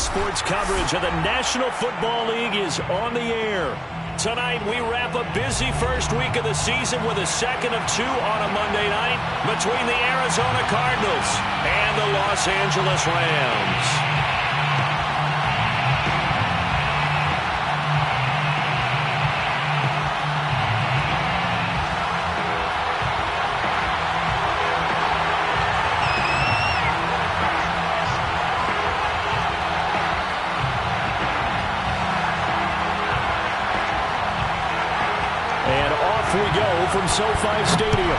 Sports coverage of the National Football League is on the air. Tonight, we wrap a busy first week of the season with a second of two on a Monday night between the Arizona Cardinals and the Los Angeles Rams. We go from SoFi Stadium.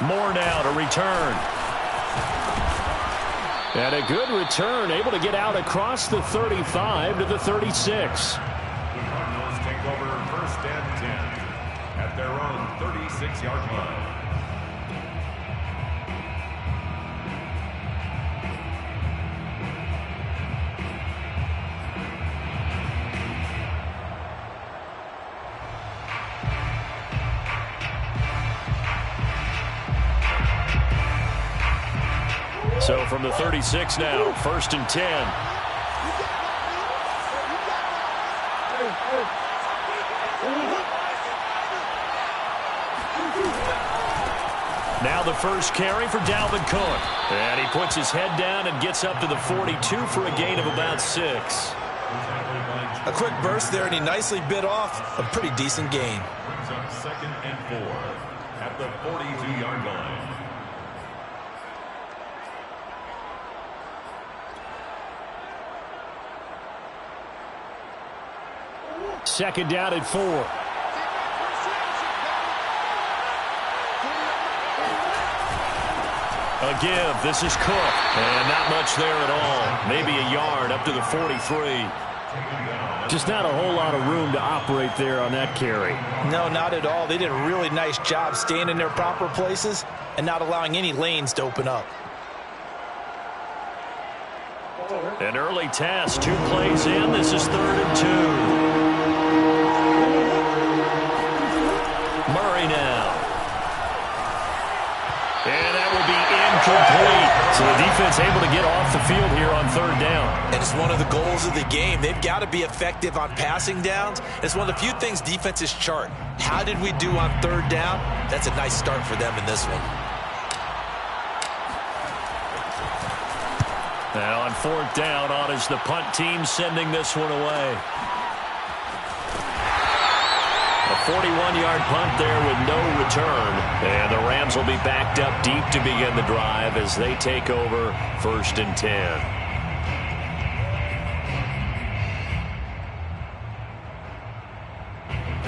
Moore now to return. And a good return, able to get out across the 35 to the 36. The Cardinals take over first and 10 at their own 36-yard line. So from the 36 now, first and 10. Now the first carry for Dalvin Cook. And he puts his head down and gets up to the 42 for a gain of about 6. A quick burst there, and he nicely bit off a pretty decent gain. Brings up second and 4 at the 42-yard line. Second down at 4. A give. This is Cook. And not much there at all. Maybe a yard up to the 43. Just not a whole lot of room to operate there on that carry. No, not at all. They did a really nice job staying in their proper places and not allowing any lanes to open up. An early test. 2 plays in. This is 3rd and 2. Murray now. And that will be incomplete. So the defense able to get off the field here on 3rd down. And it's one of the goals of the game. They've got to be effective on passing downs. It's one of the few things defenses chart. How did we do on 3rd down? That's a nice start for them in this one. Now on 4th down, on is the punt team sending this one away. A 41-yard punt there with no return. And the Rams will be backed up deep to begin the drive as they take over 1st and 10.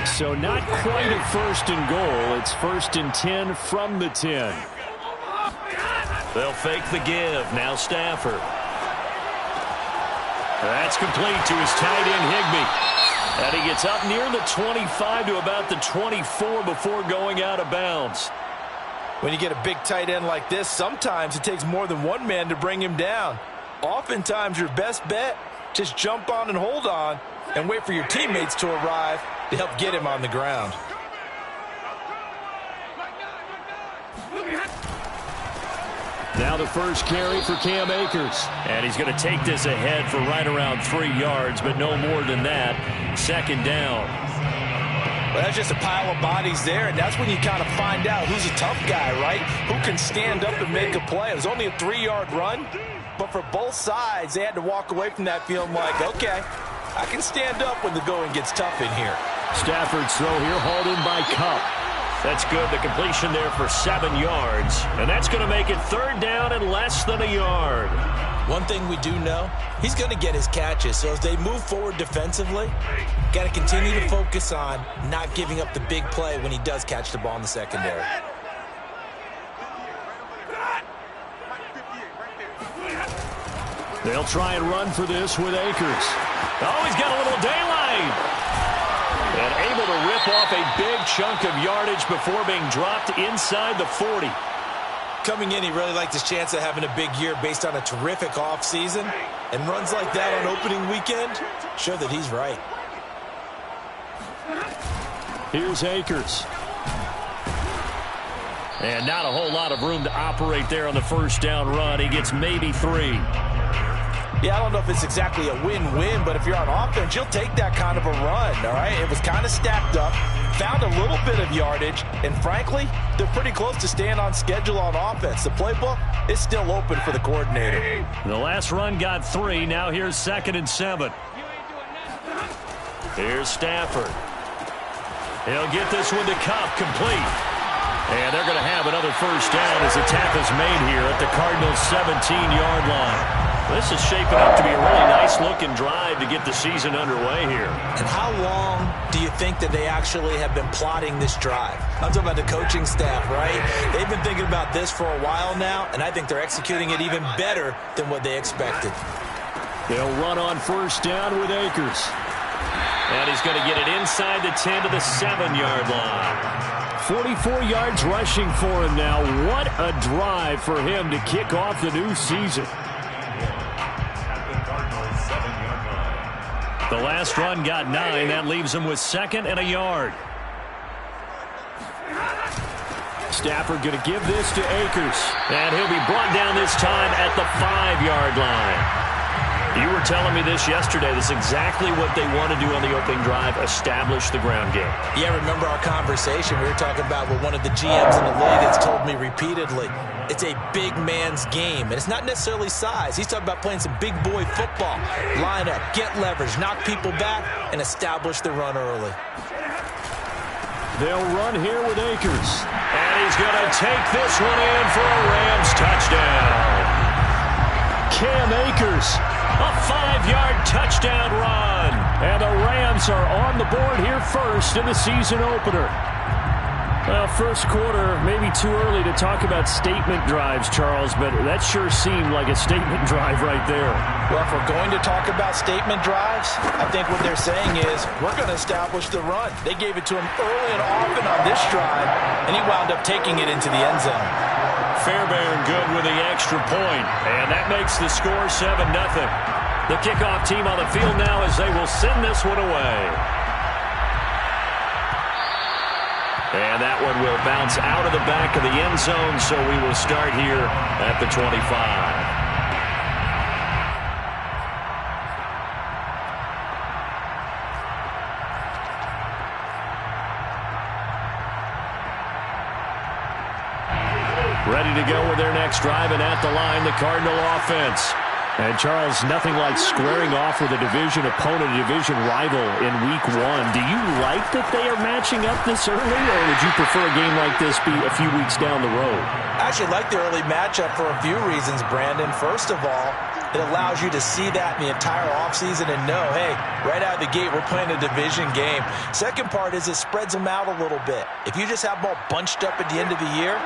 So not quite a 1st and goal. It's 1st and 10 from the 10. They'll fake the give. Now Stafford. That's complete to his tight end, Higbee. And he gets up near the 25 to about the 24 before going out of bounds. When you get a big tight end like this, sometimes it takes more than one man to bring him down. Oftentimes, your best bet, just jump on and hold on and wait for your teammates to arrive to help get him on the ground. Now the first carry for Cam Akers. And he's going to take this ahead for right around 3 yards, but no more than that. 2nd down. Well, that's just a pile of bodies there, and that's when you kind of find out who's a tough guy, right? Who can stand up and make a play. It was only a 3-yard run, but for both sides, they had to walk away from that feeling like, okay, I can stand up when the going gets tough in here. Stafford's throw here hauled in by Kupp. That's good. The completion there for 7 yards. And that's going to make it 3rd down and less than a yard. One thing we do know, he's going to get his catches. So as they move forward defensively, got to continue to focus on not giving up the big play when he does catch the ball in the secondary. They'll try and run for this with Akers. Oh, he's got a little daylight. And able to rip off a big chunk of yardage before being dropped inside the 40. Coming in, he really liked his chance of having a big year based on a terrific offseason. And runs like that on opening weekend show that he's right. Here's Akers. And not a whole lot of room to operate there on the first down run. He gets maybe 3. Yeah, I don't know if it's exactly a win-win, but if you're on offense, you'll take that kind of a run, all right? It was kind of stacked up, found a little bit of yardage, and frankly, they're pretty close to staying on schedule on offense. The playbook is still open for the coordinator. The last run got 3. Now here's 2nd and 7. Here's Stafford. He'll get this one to Kupp, complete. And they're going to have another first down as the tackle's made here at the Cardinals' 17-yard line. This is shaping up to be a really nice-looking drive to get the season underway here. And how long do you think that they actually have been plotting this drive? I'm talking about the coaching staff, right? They've been thinking about this for a while now, and I think they're executing it even better than what they expected. They'll run on first down with Akers. And he's going to get it inside the 10 to the 7-yard line. 44 yards rushing for him now. What a drive for him to kick off the new season. The last run got 9. That leaves him with 2nd and a yard. Stafford going to give this to Akers. And he'll be brought down this time at the 5-yard line. You were telling me this yesterday. This is exactly what they want to do on the opening drive, establish the ground game. Yeah, remember our conversation. We were talking about what one of the GMs in the league has told me repeatedly. It's a big man's game, and it's not necessarily size. He's talking about playing some big boy football. Line up, get leverage, knock people back, and establish the run early. They'll run here with Akers. And he's going to take this one in for a Rams touchdown. Cam Akers, a 5-yard touchdown run. And the Rams are on the board here first in the season opener. Well, first quarter, maybe too early to talk about statement drives, Charles, but that sure seemed like a statement drive right there. Well, if we're going to talk about statement drives, I think what they're saying is we're going to establish the run. They gave it to him early and often on this drive, and he wound up taking it into the end zone. Fairbairn good with the extra point, and that makes the score 7-0. The kickoff team on the field now as they will send this one away. And that one will bounce out of the back of the end zone, so we will start here at the 25. Ready to go with their next drive, and at the line, the Cardinal offense. And, Charles, nothing like squaring off with a division opponent, a division rival in Week 1. Do you like that they are matching up this early, or would you prefer a game like this be a few weeks down the road? I actually like the early matchup for a few reasons, Brandon. First of all, it allows you to see that in the entire offseason and know, hey, right out of the gate, we're playing a division game. Second part is it spreads them out a little bit. If you just have them all bunched up at the end of the year,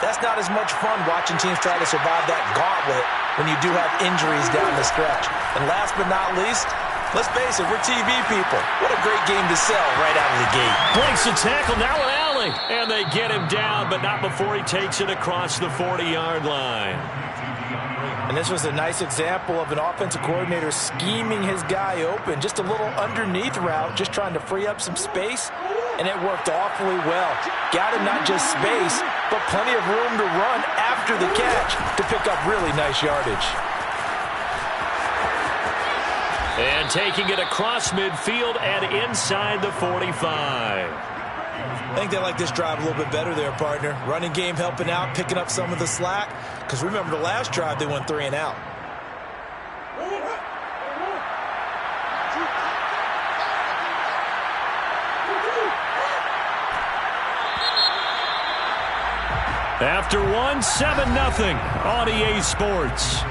that's not as much fun watching teams try to survive that gauntlet when you do have injuries down the stretch. And last but not least, let's face it, we're TV people. What a great game to sell right out of the gate. Breaks the tackle, now an alley. And they get him down, but not before he takes it across the 40-yard line. And this was a nice example of an offensive coordinator scheming his guy open. Just a little underneath route, just trying to free up some space. And it worked awfully well. Got him not just space, but plenty of room to run after the catch to pick up really nice yardage. And taking it across midfield and inside the 45. I think they like this drive a little bit better there, partner. Running game helping out, picking up some of the slack. Because remember the last drive, they went 3 and out. After 1, 7-0 on EA Sports. 7,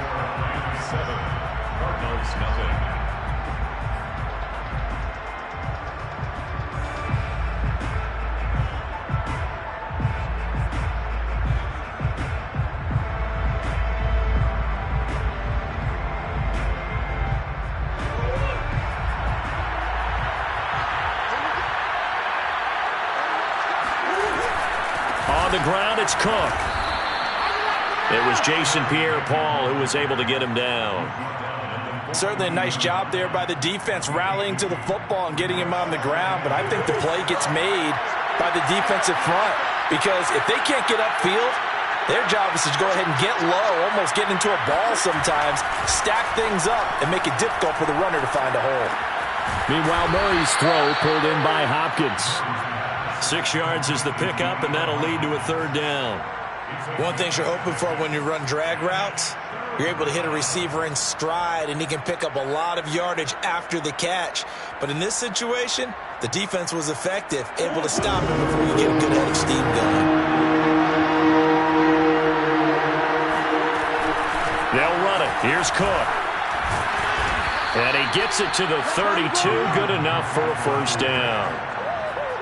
Cardinals nothing. On the ground, it's Cook. It was Jason Pierre-Paul who was able to get him down. Certainly a nice job there by the defense rallying to the football and getting him on the ground, but I think the play gets made by the defensive front. because if they can't get upfield, their job is to go ahead and get low, almost get into a ball sometimes, stack things up, and make it difficult for the runner to find a hole. Meanwhile, Murray's throw pulled in by Hopkins. 6 yards is the pickup, and that'll lead to a 3rd down. One thing you're hoping for when you run drag routes, you're able to hit a receiver in stride, and he can pick up a lot of yardage after the catch. But in this situation, the defense was effective, able to stop him before you get a good head of steam going. They'll run it. Here's Cook. And he gets it to the 32. Good enough for a 1st down.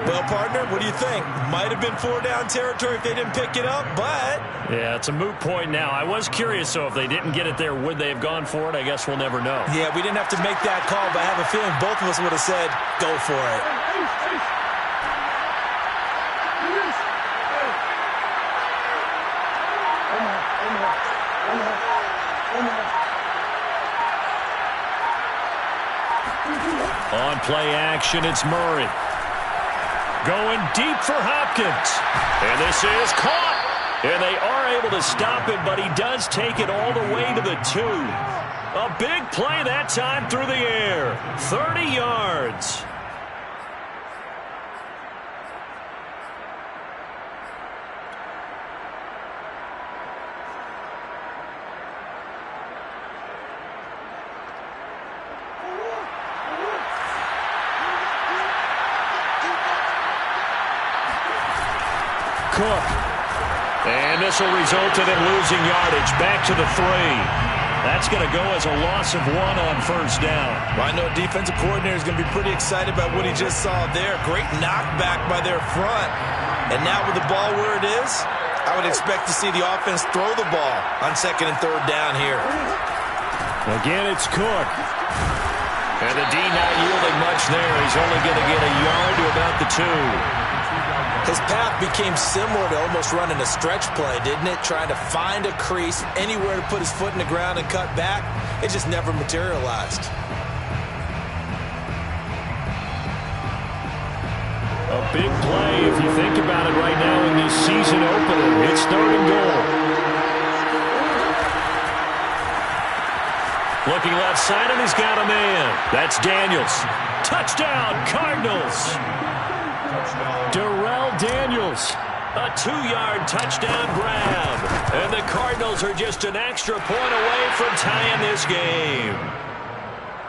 Well, partner, what do you think? Might have been 4-down territory if they didn't pick it up, but... Yeah, it's a moot point now. I was curious, so if they didn't get it there, would they have gone for it? I guess we'll never know. Yeah, we didn't have to make that call, but I have a feeling both of us would have said, go for it. On play action, it's Murray. Going deep for Hopkins. And this is caught. And they are able to stop him, but he does take it all the way to the 2. A big play that time through the air. 30 yards. Cook. And this will result in him losing yardage. Back to the 3. That's going to go as a loss of 1 on 1st down. Well, I know a defensive coordinator is going to be pretty excited about what he just saw there. Great knockback by their front. And now with the ball where it is, I would expect to see the offense throw the ball on 2nd and 3rd down here. Again, it's Cook. And the D not yielding much there. He's only going to get a yard to about the 2. His path became similar to almost running a stretch play, didn't it? Trying to find a crease, anywhere to put his foot in the ground and cut back. It just never materialized. A big play, if you think about it right now in this season opener. It's 3rd and goal. Looking left side, and he's got a man. That's Daniels. Touchdown, Cardinals. Darrell Daniels, a 2-yard touchdown grab. And the Cardinals are just an extra point away from tying this game.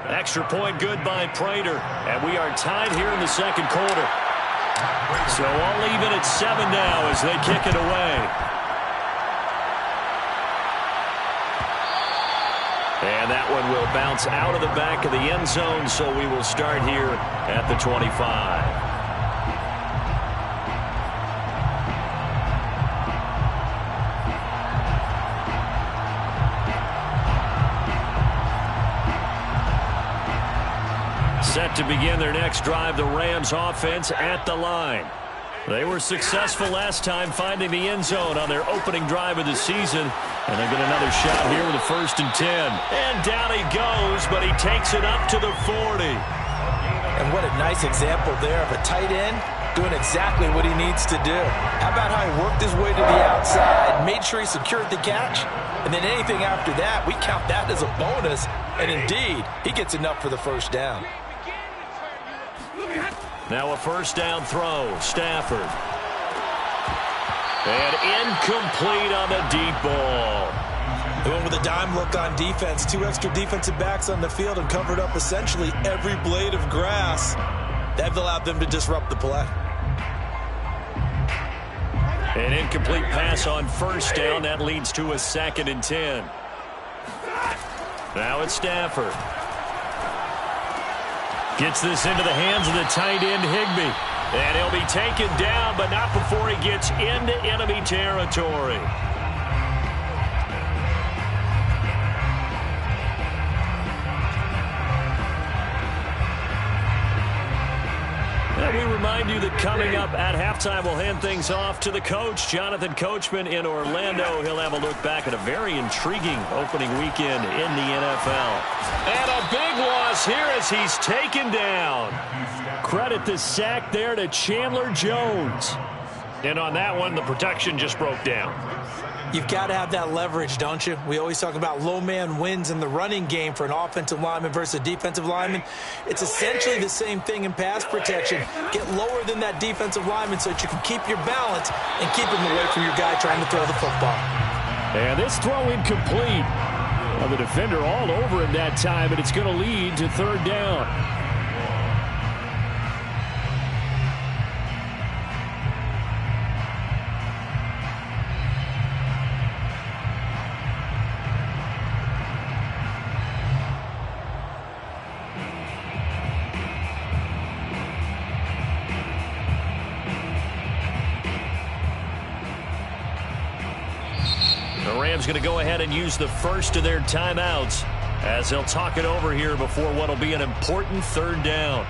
Extra point good by Prater. And we are tied here in the 2nd quarter. So all even at 7 now as they kick it away. And that one will bounce out of the back of the end zone, so we will start here at the 25. Set to begin their next drive, the Rams offense at the line. They were successful last time finding the end zone on their opening drive of the season. And they get another shot here with a 1st and 10. And down he goes, but he takes it up to the 40. And what a nice example there of a tight end doing exactly what he needs to do. How about how he worked his way to the outside, made sure he secured the catch, and then anything after that, we count that as a bonus. And indeed, he gets enough for the 1st down. Now a 1st down throw, Stafford. And incomplete on the deep ball. They went with a dime look on defense. 2 extra defensive backs on the field and covered up essentially every blade of grass. That allowed them to disrupt the play. An incomplete pass on 1st down. That leads to a 2nd and 10. Now it's Stafford. Gets this into the hands of the tight end, Higbee. And he'll be taken down, but not before he gets into enemy territory. And we remind you that coming up at halftime, we'll hand things off to the coach, Jonathan Coachman in Orlando. He'll have a look back at a very intriguing opening weekend in the NFL. And a big loss here as he's taken down. Credit the sack there to Chandler Jones. And on that one, the protection just broke down. You've got to have that leverage, don't you? We always talk about low man wins in the running game for an offensive lineman versus a defensive lineman. It's essentially the same thing in pass protection. Get lower than that defensive lineman so that you can keep your balance and keep him away from your guy trying to throw the football. And this throw incomplete. Well, the defender all over him that time, and it's going to lead to third down. Rams going to go ahead and use the first of their timeouts as they'll talk it over here before what will be an important third down.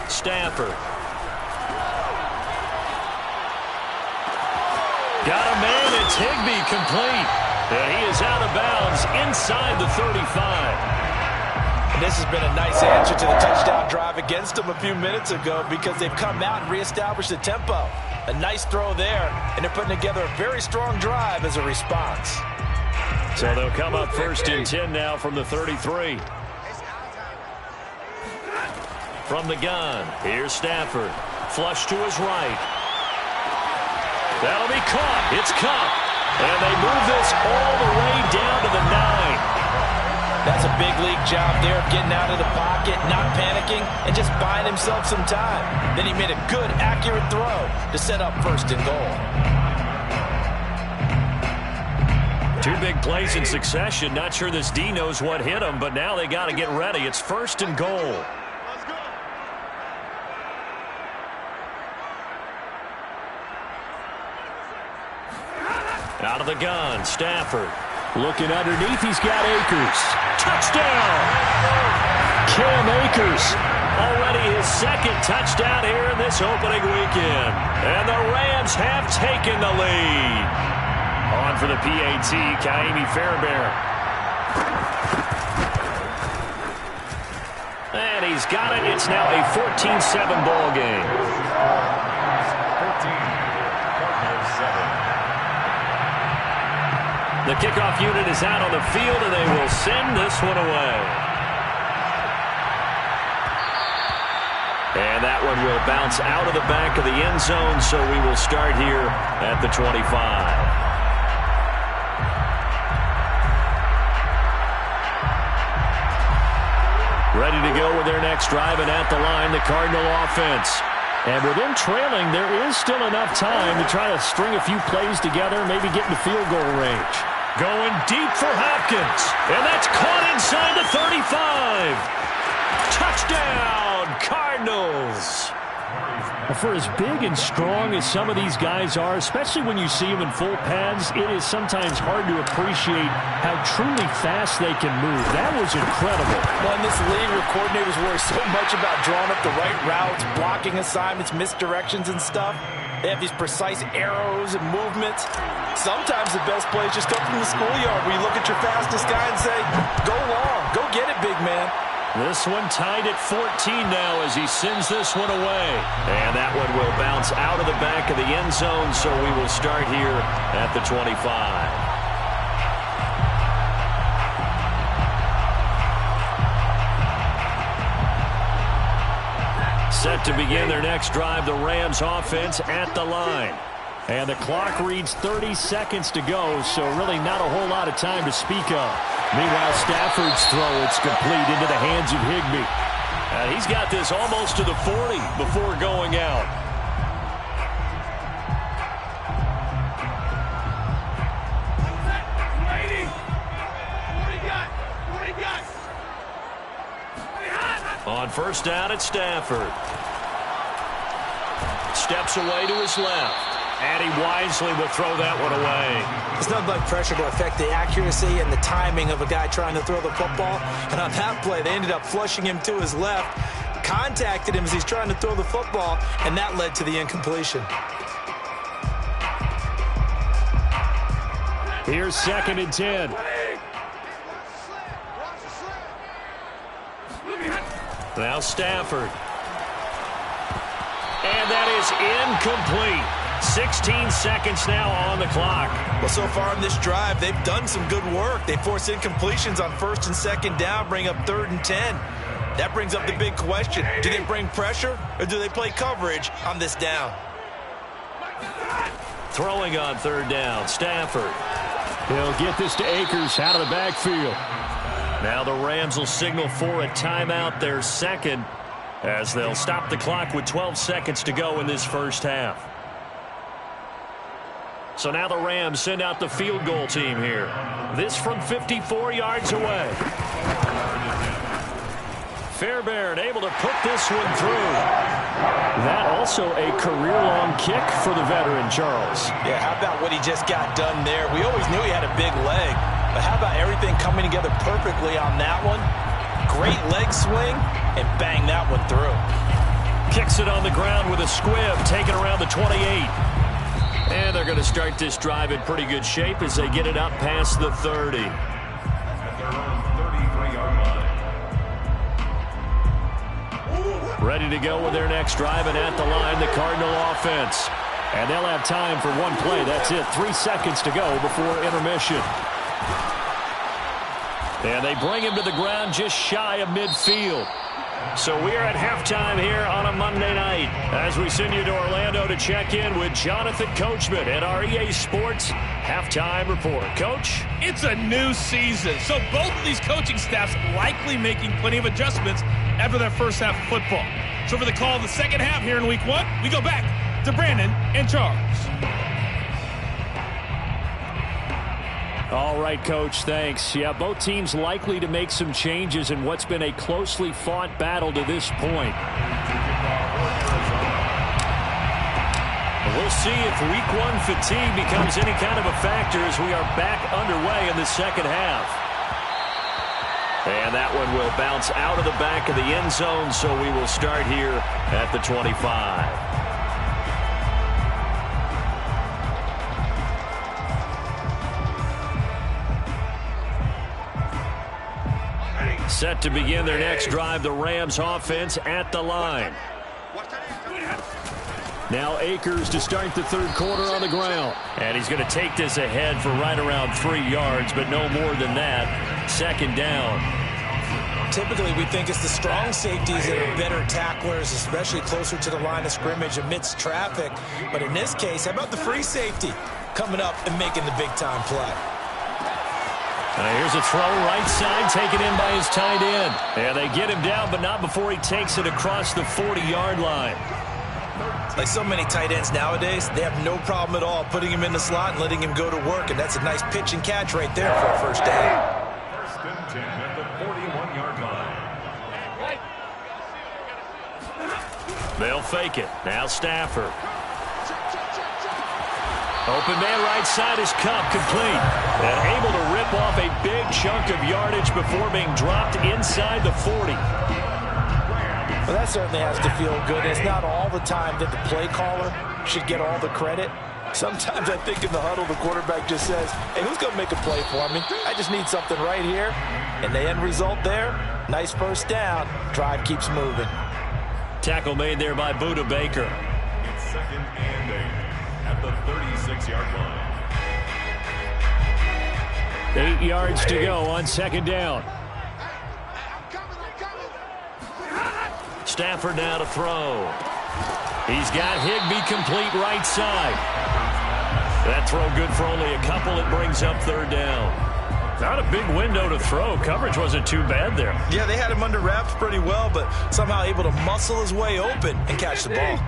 Stafford. Got a man. It's Higbee complete. And he is out of bounds inside the 35. And this has been a nice answer to the touchdown drive against them a few minutes ago because they've come out and reestablished the tempo. A nice throw there, and they're putting together a very strong drive as a response. So they'll come up first and 10 now from the 33. From the gun, here's Stafford. Flush to his right. That'll be caught. It's caught. And they move this all the way down to the 9. That's a big league job there, getting out of the pocket, not panicking, and just buying himself some time. Then he made a good, accurate throw to set up first and goal. Two big plays in succession. Not sure this D knows what hit him, but now they got to get ready. It's first and goal. Out of the gun, Stafford. Looking underneath, he's got Akers. Touchdown! Cam Akers. Already his second touchdown here in this opening weekend. And the Rams have taken the lead. On for the PAT, Ka'imi Fairbairn. And he's got it. It's now a 14-7 ball game. 14. The kickoff unit is out on the field, and they will send this one away. And that one will bounce out of the back of the end zone, so we will start here at the 25. Ready to go with their next drive, and at the line, the Cardinal offense. And with them trailing, there is still enough time to try to string a few plays together, maybe get into field goal range. Going deep for Hopkins. And that's caught inside the 35. Touchdown, Cardinals. For as big and strong as some of these guys are, especially when you see them in full pads, it is sometimes hard to appreciate how truly fast they can move. That was incredible. Well, in this league where coordinators worry so much about drawing up the right routes, blocking assignments, misdirections and stuff, they have these precise arrows and movements. Sometimes the best plays just come from the schoolyard where you look at your fastest guy and say, go long, go get it, big man. This one tied at 14 now as he sends this one away. And that one will bounce out of the back of the end zone, so we will start here at the 25. Set to begin their next drive, the Rams offense at the line. And the clock reads 30 seconds to go, so really not a whole lot of time to speak of. Meanwhile, Stafford's throw, it's complete into the hands of Higbee. And he's got this almost to the 40 before going out. On first down, it's Stafford. Steps away to his left. And he wisely will throw that one away. It's nothing like pressure to affect the accuracy and the timing of a guy trying to throw the football. And on that play, they ended up flushing him to his left, contacted him as he's trying to throw the football, and that led to the incompletion. Here's 2nd and 10. Now Stafford. And that is incomplete. 16 seconds now on the clock. Well, so far in this drive, they've done some good work. They force incompletions on 1st and 2nd down, bring up 3rd and 10. That brings up the big question. Do they bring pressure or do they play coverage on this down? Throwing on 3rd down, Stafford. He'll get this to Akers out of the backfield. Now the Rams will signal for a timeout, their 2nd, as they'll stop the clock with 12 seconds to go in this first half. So now the Rams send out the field goal team here. This from 54 yards away. Fairbairn able to put this one through. That also a career-long kick for the veteran, Charles. Yeah, how about what he just got done there? We always knew he had a big leg, but how about everything coming together perfectly on that one? Great leg swing, and bang that one through. Kicks it on the ground with a squib, taken around the 28. And they're going to start this drive in pretty good shape as they get it up past the 30. At their own 33-yard line. Ready to go with their next drive, and at the line, the Cardinal offense. And they'll have time for one play. That's it. 3 seconds to go before intermission. And they bring him to the ground just shy of midfield. So we are at halftime here on a Monday night as we send you to Orlando to check in with Jonathan Coachman at our EA Sports Halftime Report. Coach? It's a new season, so both of these coaching staffs likely making plenty of adjustments after their first half of football. So for the call of the second half here in Week 1, we go back to Brandon and Charles. All right, Coach, thanks. Yeah, both teams likely to make some changes in what's been a closely fought battle to this point. We'll see if Week 1 fatigue becomes any kind of a factor as we are back underway in the second half. And that one will bounce out of the back of the end zone, so we will start here at the 25. Set to begin their next drive, the Rams offense at the line. Now Akers to start the third quarter on the ground. And he's going to take this ahead for right around 3 yards, but no more than that. 2nd down. Typically, we think it's the strong safeties that are better tacklers, especially closer to the line of scrimmage amidst traffic. But in this case, how about the free safety coming up and making the big-time play? Here's a throw right side taken in by his tight end. And they get him down, but not before he takes it across the 40-yard line. Like so many tight ends nowadays, they have no problem at all putting him in the slot and letting him go to work. And that's a nice pitch and catch right there for a first down. 1st and 10 at the 41-yard line. They'll fake it. Now Stafford. Open man right side is Kupp, complete. And able to rip off a big chunk of yardage before being dropped inside the 40. Well, that certainly has to feel good. It's not all the time that the play caller should get all the credit. Sometimes I think in the huddle, the quarterback just says, hey, who's going to make a play for me? I just need something right here. And the end result there, nice first down. Drive keeps moving. Tackle made there by Budda Baker. It's 2nd and 8 at the 36-yard line. 8 yards to go on 2nd down. Stafford now to throw. He's got Higbee complete right side. That throw good for only a couple. It brings up 3rd down. Not a big window to throw. Coverage wasn't too bad there. Yeah, they had him under wraps pretty well, but somehow able to muscle his way open and catch the ball.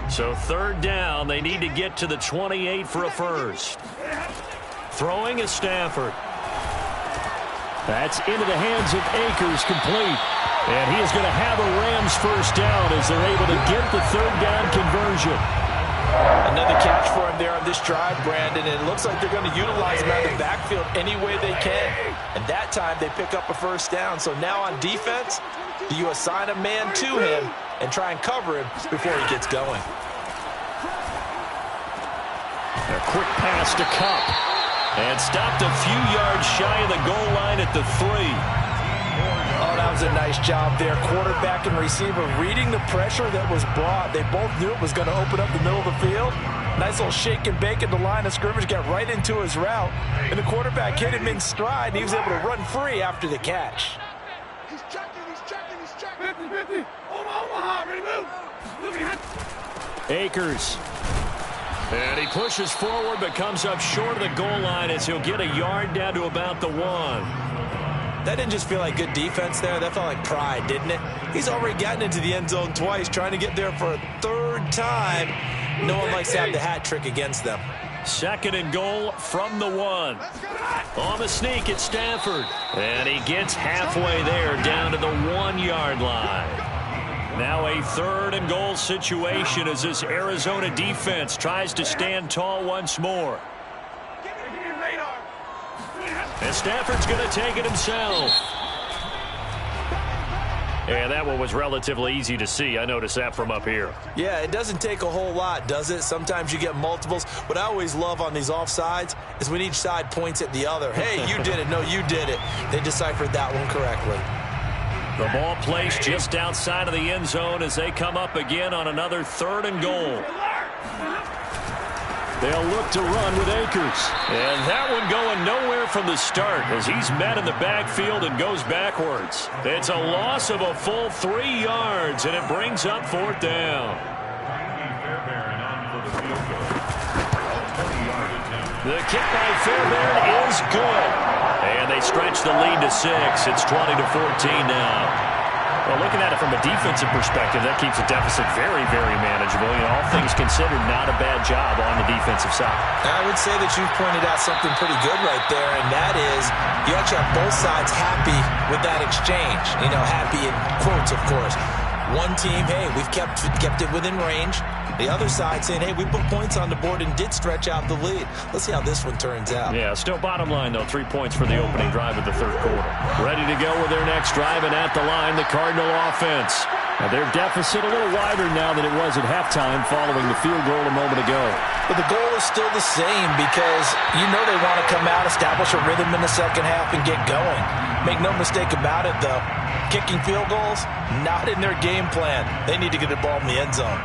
So 3rd down, they need to get to the 28 for a first. Throwing is Stafford. That's into the hands of Akers, complete. And he is going to have a Rams first down as they're able to get the 3rd down conversion. Another catch for him there on this drive, Brandon. And it looks like they're going to utilize him out of the backfield any way they can. And that time they pick up a first down. So now on defense, do you assign a man to him and try and cover him before he gets going? A quick pass to Kupp. And stopped a few yards shy of the goal line at the 3. Oh, that was a nice job there. Quarterback and receiver reading the pressure that was brought. They both knew it was going to open up the middle of the field. Nice little shake and bake at the line of scrimmage, got right into his route. And the quarterback hit him in stride, and he was able to run free after the catch. He's checking. 50. Omaha, ready to move. Akers. And he pushes forward, but comes up short of the goal line as he'll get a yard down to about the 1. That didn't just feel like good defense there. That felt like pride, didn't it? He's already gotten into the end zone twice, trying to get there for a 3rd time. No one likes to have the hat trick against them. 2nd and goal from the 1. On the sneak, it's Stafford. And he gets halfway there, down to the 1-yard line. Now a 3rd and goal situation as this Arizona defense tries to stand tall once more. And Stafford's going to take it himself. And that one was relatively easy to see. I noticed that from up here. Yeah, it doesn't take a whole lot, does it? Sometimes you get multiples. What I always love on these offsides is when each side points at the other. Hey, you did it. No, you did it. They deciphered that one correctly. The ball placed just outside of the end zone as they come up again on another 3rd and goal. They'll look to run with Akers. And that one going nowhere from the start as he's met in the backfield and goes backwards. It's a loss of a full 3 yards, and it brings up 4th down. The kick by Fairbairn is good. And they stretch the lead to 6. It's 20-14 now. Well, looking at it from a defensive perspective, that keeps the deficit very, very manageable. You know, all things considered, not a bad job on the defensive side. I would say that you've pointed out something pretty good right there, and that is you actually have both sides happy with that exchange. You know, happy in quotes, of course. One team, hey, we've kept it within range. The other side saying, hey, we put points on the board and did stretch out the lead. Let's see how this one turns out. Yeah, still bottom line, though. 3 points for the opening drive of the 3rd quarter. Ready to go with their next drive, and at the line, the Cardinal offense. Now, their deficit a little wider now than it was at halftime following the field goal a moment ago. But the goal is still the same because you know they want to come out, establish a rhythm in the 2nd half, and get going. Make no mistake about it, though. Kicking field goals, not in their game plan. They need to get the ball in the end zone.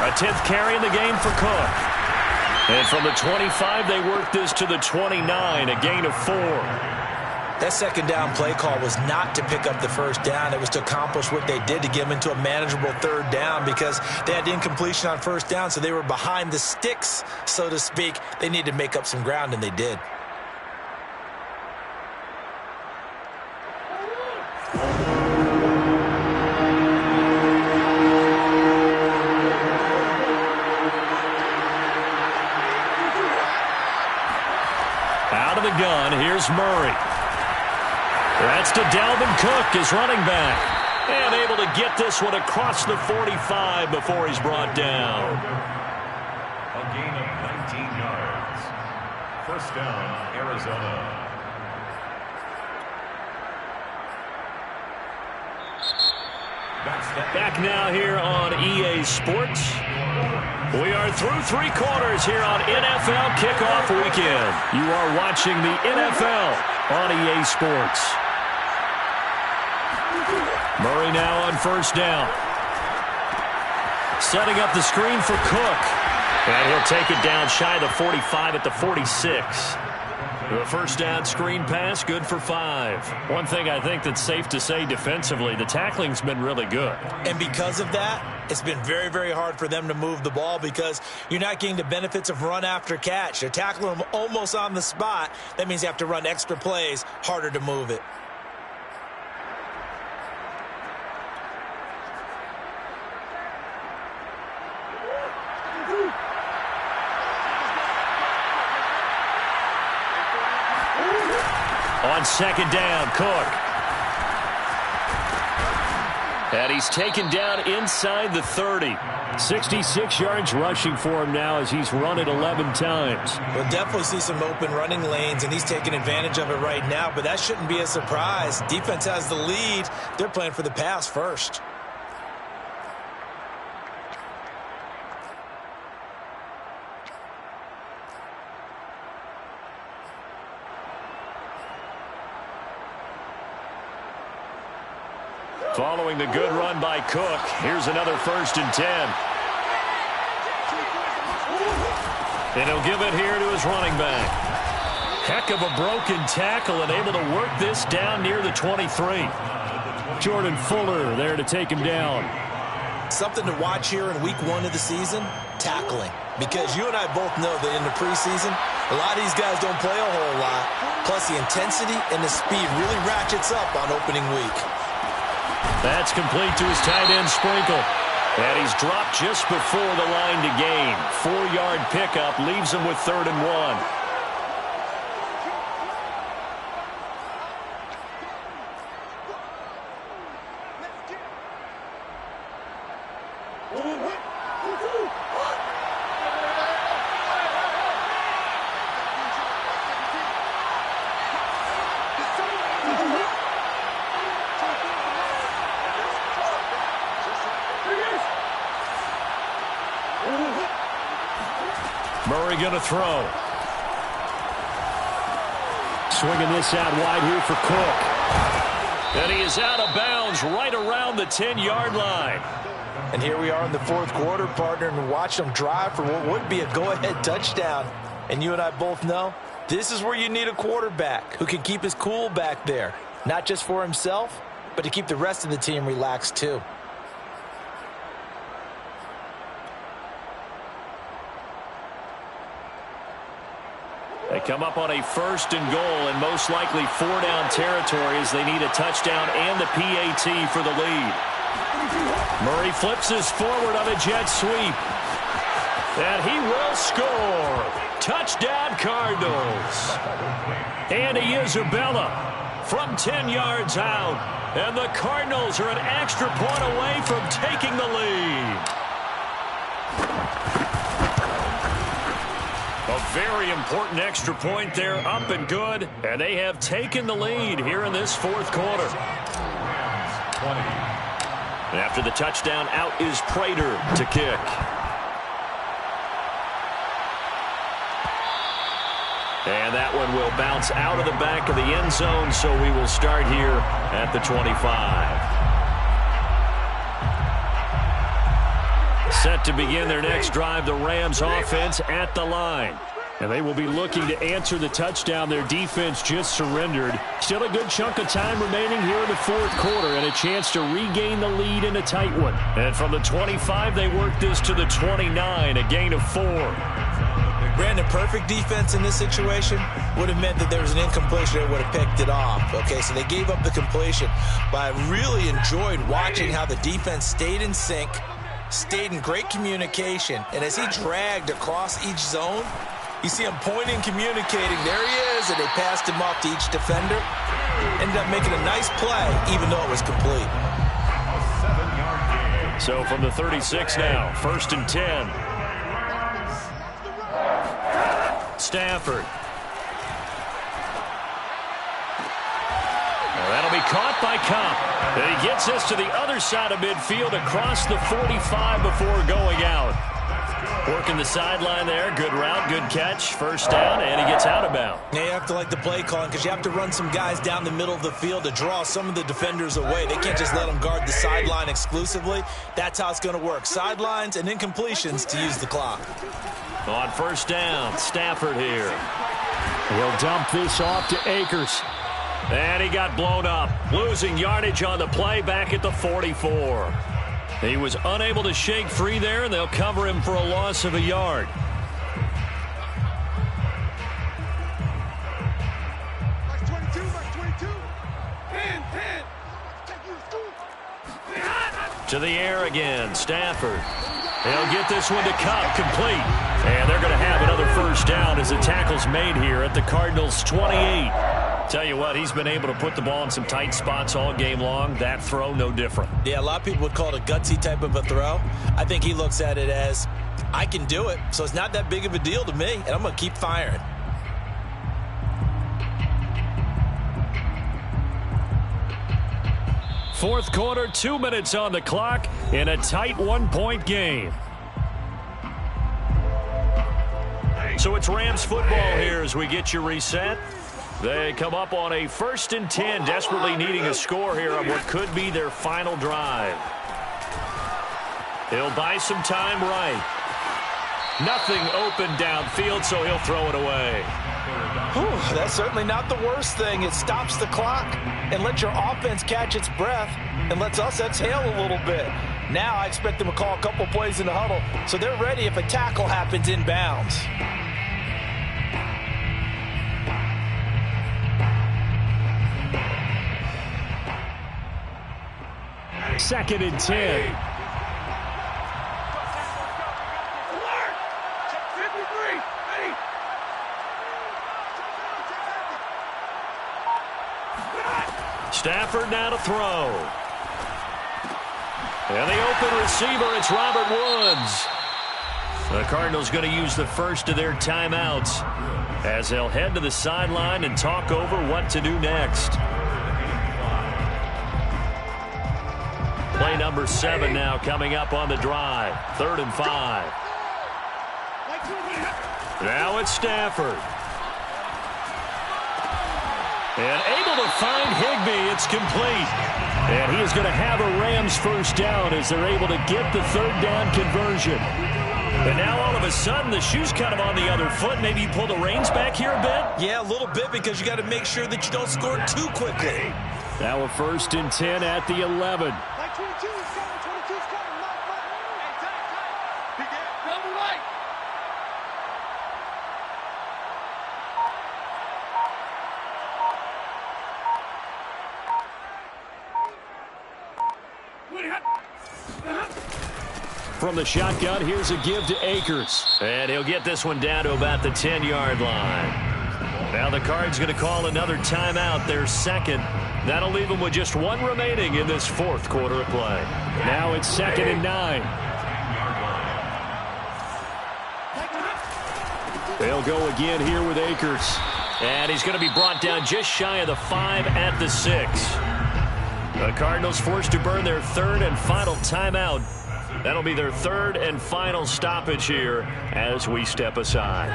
A 10th carry in the game for Cook. And from the 25, they work this to the 29, a gain of 4. That 2nd down play call was not to pick up the 1st down. It was to accomplish what they did to get them into a manageable 3rd down because they had incompletion on 1st down, so they were behind the sticks, so to speak. They needed to make up some ground, and they did. Out of the gun, here's Murray. That's to Dalvin Cook, his running back. And able to get this one across the 45 before he's brought down. A gain of 19 yards. 1st down, Arizona. Back now here on EA Sports. We are through 3 quarters here on NFL Kickoff Weekend. You are watching the NFL on EA Sports. Murray now on 1st down. Setting up the screen for Cook. And he'll take it down shy of the 45 at the 46. The 1st down screen pass, good for 5. One thing I think that's safe to say defensively, the tackling's been really good. And because of that, it's been very, very hard for them to move the ball because you're not getting the benefits of run after catch. They're tackling them almost on the spot. That means you have to run extra plays, harder to move it. On 2nd down, Cook. And he's taken down inside the 30. 66 yards rushing for him now as he's run it 11 times. We'll definitely see some open running lanes, and he's taking advantage of it right now, but that shouldn't be a surprise. Defense has the lead. They're playing for the pass first. Following the good run by Cook, here's another 1st and 10. And he'll give it here to his running back. Heck of a broken tackle and able to work this down near the 23. Jordan Fuller there to take him down. Something to watch here in week 1 of the season, tackling. Because you and I both know that in the preseason, a lot of these guys don't play a whole lot. Plus the intensity and the speed really ratchets up on opening week. That's complete to his tight end, Sprinkle. And he's dropped just before the line to gain. 4-yard pickup leaves him with 3rd and 1. Murray going to throw. Swinging this out wide here for Cook. And he is out of bounds right around the 10-yard line. And here we are in the 4th quarter, partner, and watch them drive for what would be a go-ahead touchdown. And you and I both know this is where you need a quarterback who can keep his cool back there. Not just for himself, but to keep the rest of the team relaxed too. They come up on a 1st and goal and most likely 4-down territory as they need a touchdown and the PAT for the lead. Murray flips this forward on a jet sweep. And he will score. Touchdown Cardinals. Andy Isabella from 10 yards out. And the Cardinals are an extra point away from taking the lead. A very important extra point there, up and good. And they have taken the lead here in this 4th quarter. 20. After the touchdown, out is Prater to kick. And that one will bounce out of the back of the end zone, so we will start here at the 25. Set to begin their next drive, the Rams offense at the line. And they will be looking to answer the touchdown their defense just surrendered. Still a good chunk of time remaining here in the 4th quarter and a chance to regain the lead in a tight one. And from the 25, they work this to the 29, a gain of 4. Brandon, perfect defense in this situation would have meant that there was an incompletion that would have picked it off. Okay, so they gave up the completion. But I really enjoyed watching how the defense stayed in sync, stayed in great communication, and as he dragged across each zone, you see him pointing, communicating. There he is, and they passed him off to each defender. Ended up making a nice play, even though it was complete. 7-yard gain. So from the 36 now, 1st and 10. Stafford. That'll be caught by Cobb. And he gets this to the other side of midfield across the 45 before going out. Working the sideline there. Good route, good catch. 1st down, and he gets out of bounds. Now you have to like the play calling because you have to run some guys down the middle of the field to draw some of the defenders away. They can't just let them guard the sideline exclusively. That's how it's going to work. Sidelines and incompletions to use the clock. On 1st down, Stafford here. He'll dump this off to Akers. And he got blown up. Losing yardage on the play back at the 44. He was unable to shake free there, and they'll cover him for a loss of a yard. Max 22, Max 22. 10. To the air again, Stafford. He'll get this one to Kupp, complete. And they're going to have another 1st down as the tackle's made here at the Cardinals' 28. Tell you what, he's been able to put the ball in some tight spots all game long. That throw, no different. Yeah, a lot of people would call it a gutsy type of a throw. I think he looks at it as, I can do it, so it's not that big of a deal to me, and I'm going to keep firing. Fourth quarter, 2 minutes on the clock in a tight one-point game. So it's Rams football here as we get you reset. They come up on a 1st and 10, desperately needing a score here on what could be their final drive. He'll buy some time right. Nothing open downfield, so he'll throw it away. Whew, that's certainly not the worst thing. It stops the clock and lets your offense catch its breath and lets us exhale a little bit. Now I expect them to call a couple plays in the huddle so they're ready if a tackle happens inbounds. 2nd and 10. Stafford now to throw. And the open receiver, it's Robert Woods. The Cardinals going to use the first of their timeouts as they'll head to the sideline and talk over what to do next. Play number 7 now coming up on the drive. 3rd and 5. Now it's Stafford. And able to find Higbee. It's complete. And he is going to have a Rams first down as they're able to get the 3rd down conversion. And now all of a sudden the shoe's kind of on the other foot. Maybe you pull the reins back here a bit? Yeah, a little bit because you got to make sure that you don't score too quickly. Now a 1st and 10 at the 11. 22 is coming. 22 is coming. He get double right. From the shotgun, here's a give to Akers. And he'll get this one down to about the 10-yard line. Now the Cards going to call another timeout, their 2nd. That'll leave them with just 1 remaining in this 4th quarter of play. Now it's 2nd and 9. They'll go again here with Akers. And he's going to be brought down just shy of the 5 at the 6. The Cardinals forced to burn their 3rd and final timeout. That'll be their 3rd and final stoppage here as we step aside.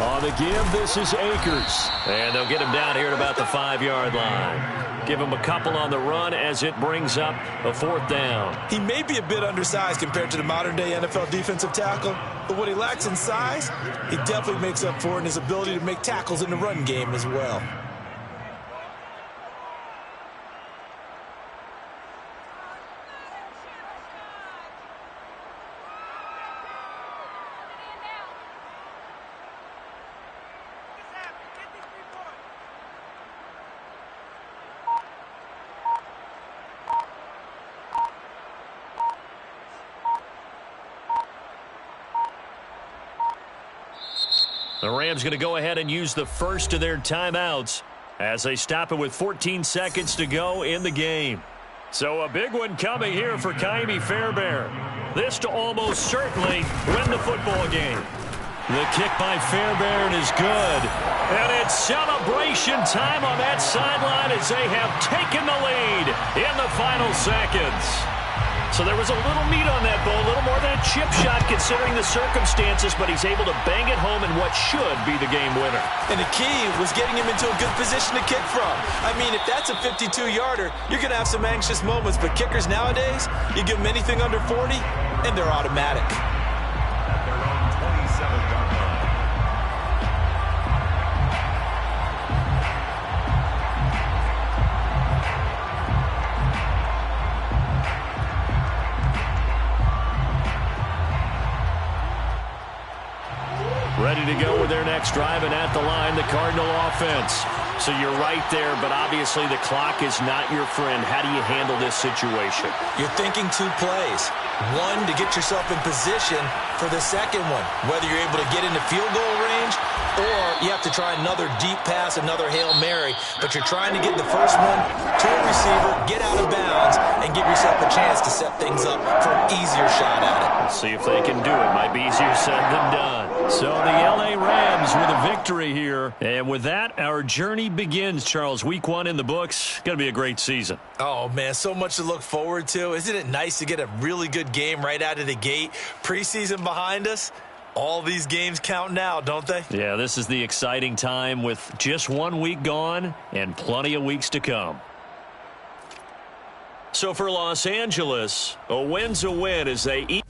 On the give, this is Akers. And they'll get him down here at about the 5-yard line. Give him a couple on the run as it brings up a 4th down. He may be a bit undersized compared to the modern-day NFL defensive tackle, but what he lacks in size, he definitely makes up for in his ability to make tackles in the run game as well. The Rams going to go ahead and use the first of their timeouts as they stop it with 14 seconds to go in the game. So a big one coming here for Ka'imi Fairbairn. This to almost certainly win the football game. The kick by Fairbairn is good. And it's celebration time on that sideline as they have taken the lead in the final seconds. So there was a little meat on that ball, a little more than a chip shot considering the circumstances, but he's able to bang it home in what should be the game winner. And the key was getting him into a good position to kick from. I mean, if that's a 52-yarder, you're going to have some anxious moments, but kickers nowadays, you give them anything under 40, and they're automatic. At their own 27-yard line. Ready to go with their next drive, and at the line, the Cardinal offense. So you're right there, but obviously the clock is not your friend. How do you handle this situation? You're thinking 2 plays. One, to get yourself in position for the second one, whether you're able to get into field goal range or you have to try another deep pass, another Hail Mary, but you're trying to get the first one to a receiver, get out of bounds, and give yourself a chance to set things up for an easier shot at it. Let's see if they can do it. Might be easier said than done. So the L.A. Rams with a victory here. And with that, our journey begins, Charles. Week 1 in the books. Going to be a great season. Oh, man, so much to look forward to. Isn't it nice to get a really good game right out of the gate? Preseason behind us. All these games count now, don't they? Yeah, this is the exciting time with just 1 week gone and plenty of weeks to come. So for Los Angeles, a win's a win as they eat.